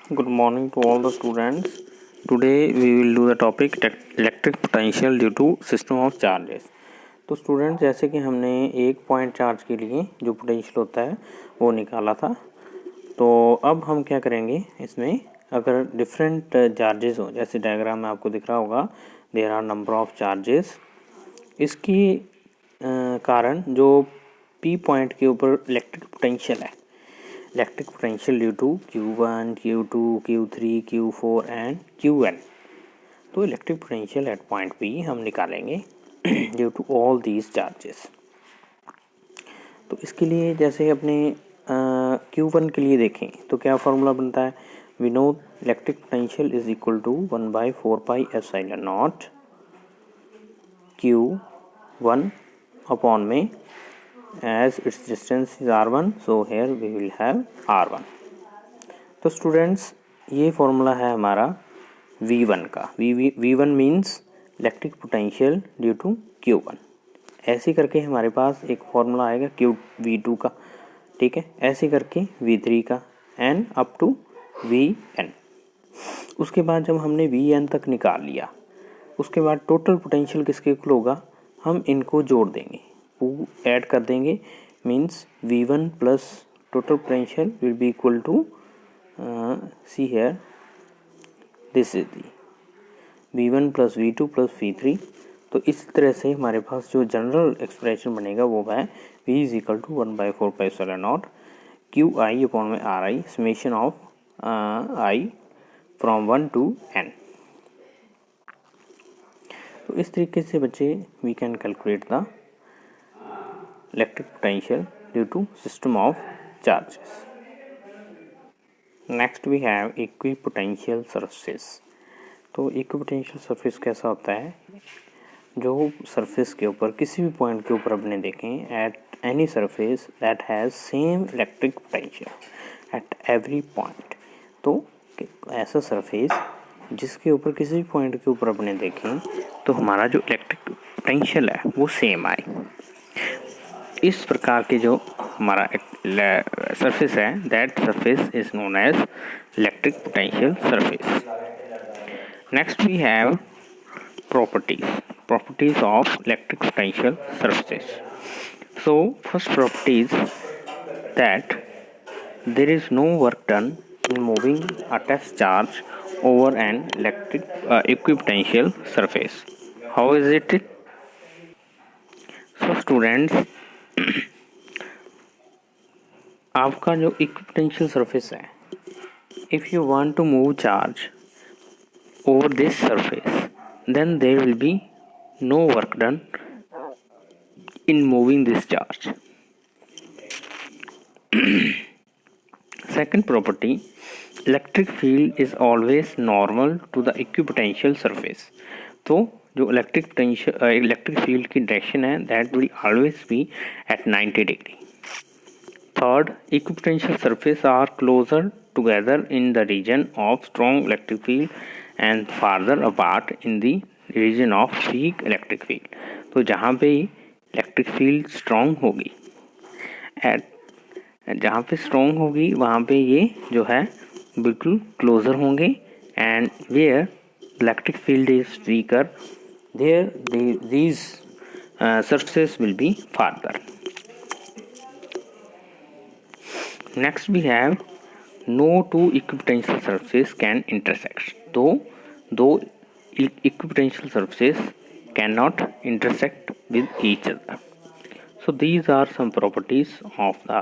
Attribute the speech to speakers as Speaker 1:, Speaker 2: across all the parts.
Speaker 1: Good morning to all the students. Today we will do the topic electric potential due to system of charges. तो students, जैसे कि हमने एक point charge के लिए जो पोटेंशियल होता है वो निकाला था, तो अब हम क्या करेंगे, इसमें अगर डिफरेंट चार्जेस हो, जैसे डायग्राम में आपको दिख रहा होगा, there are number of charges. इसकी कारण जो पी पॉइंट के ऊपर इलेक्ट्रिक पोटेंशियल है, electric potential due to Q1, Q2, Q3, Q4 and Qn। तो electric potential at point P हम निकालेंगे due to all these charges. तो इसके लिए जैसे अपने Q1 के लिए देखें तो क्या फॉर्मूला बनता है, we know electric potential is equal to 1/4πε0 Q1 upon में, as its distance is r1, so here we will have r1। तो स्टूडेंट्स, ये फॉर्मूला है हमारा V1 का। V1 means electric potential due to Q1। ऐसे करके हमारे पास एक फॉर्मूला आएगा V2 का, ठीक है, ऐसे करके V3 का एंड अप टू Vn। उसके बाद जब हमने Vn तक निकाल लिया, उसके बाद टोटल पोटेंशियल किसके इक्वल होगा, हम इनको जोड़ देंगे, ऐड कर देंगे, means V1 plus total potential will be equal to see here, this is the V1 plus V2 plus V3। तो इस तरह से हमारे पास जो जनरल एक्सप्रेशन बनेगा वो है V is equal to 1/4πε0 QI upon में RI summation of I from 1 to n। तो इस तरीके से बच्चे we can calculate the electric potential due to system of charges. Next we have equipotential surface. तो इक्विपोटेंशियल सरफेस कैसा होता है, जो सरफेस के ऊपर किसी भी पॉइंट के ऊपर अपने देखें, at any surface that has same electric potential at every point. तो ऐसा सरफेस जिसके ऊपर किसी भी पॉइंट के ऊपर अपने देखें तो हमारा जो इलेक्ट्रिक पोटेंशियल है वो सेम आए। इस प्रकार के जो हमारा सरफेस है, that surface is known as electric potential surface. Next we have properties of electric potential surfaces. So first property is that there is no work done in moving a test charge over an electric equipotential surface. How is it? So students, आपका जो equipotential surface है, if you want to move charge over this surface, then there will be no work done in moving this charge. Second property, electric field is always normal to the equipotential surface. तो जो electric field की direction है, that will always be at 90 degree. Third, equipotential surface are closer together in the region of strong electric field and farther apart in the region of weak electric field. तो जहाँ पे electric field strong होगी, जहाँ पे strong होगी वहाँ पे ये जो है बिल्कुल क्लोजर होंगे, and where electric field is weaker there these surfaces will be farther. Next we have no two equipotential surface can intersect. तो दो equipotential surfaces cannot intersect with each other. So these are some properties of the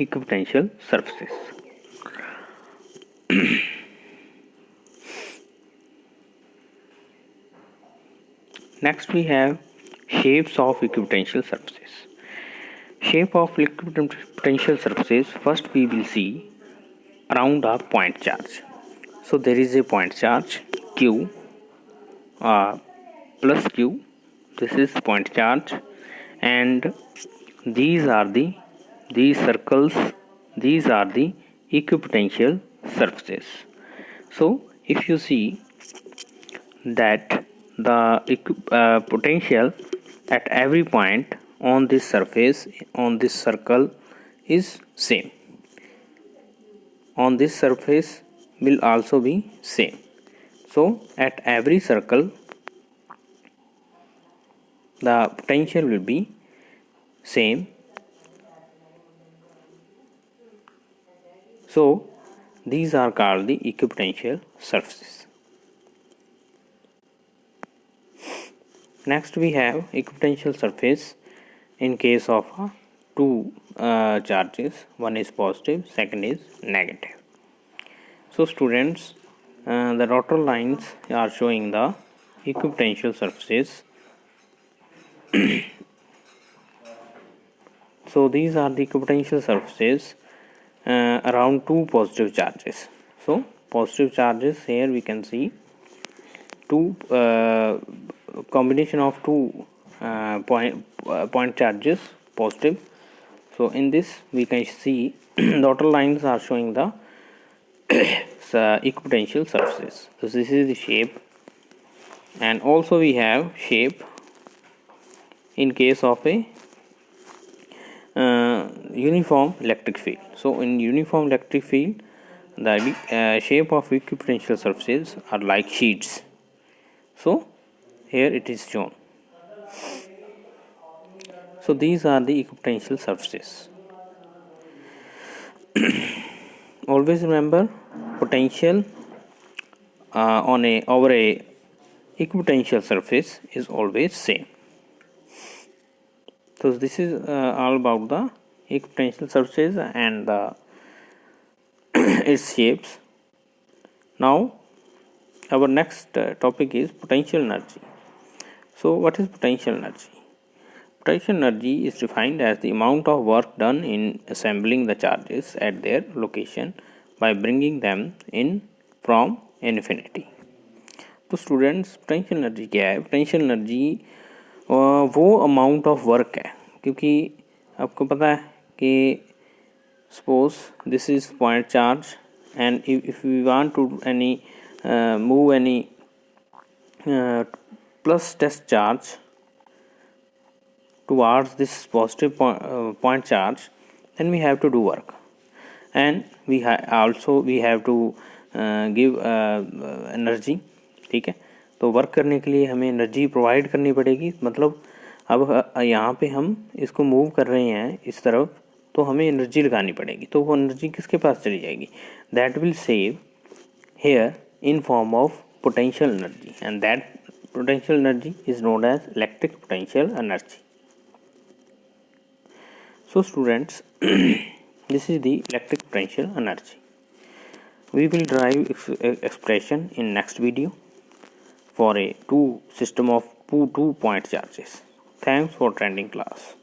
Speaker 1: equipotential surfaces. Next we have shapes of equipotential surfaces. Shape of equipotential surfaces, first we will see around a point charge. So there is a point charge Q plus Q, this is point charge, and these circles, these are the equipotential surfaces. So if you see that the potential at every point on this surface, on this circle is same. On this surface will also be same. So at every circle the potential will be same. So these are called the equipotential surfaces. Next we have equipotential surface in case of two charges. One is positive, second is negative. So students, the dotted lines are showing the equipotential surfaces. So these are the equipotential surfaces around two positive charges. So positive charges, here we can see two combination of two point charges, positive. So in this we can see dotted lines are showing the equipotential surfaces. So this is the shape, and also we have shape in case of a uniform electric field. So in uniform electric field, the shape of equipotential surfaces are like sheets. So here it is shown. So these are the equipotential surfaces. Always remember, potential over a equipotential surface is always same. So this is all about the equipotential surfaces and the its shapes. Now our next topic is potential energy. So what is potential energy? Potential energy is defined as the amount of work done in assembling the charges at their location by bringing them in from infinity. तो students potential energy क्या है? Potential energy वो amount of work है, क्योंकि आपको पता है कि suppose this is point charge and if we want to any move any plus test charge towards this positive point charge, then we have to do work, and we have to give energy. ठीक है, तो work करने के लिए हमें energy provide करनी पड़ेगी. मतलब अब यहाँ पे हम इसको मूव कर रहे हैं इस तरफ, तो हमें एनर्जी लगानी पड़ेगी. तो वो एनर्जी किसके पास चली जाएगी? That will save here in form of potential energy, and that potential energy is known as electric potential energy. So students, this is the electric potential energy. We will derive expression in next video for a two system of two point charges. Thanks for attending class.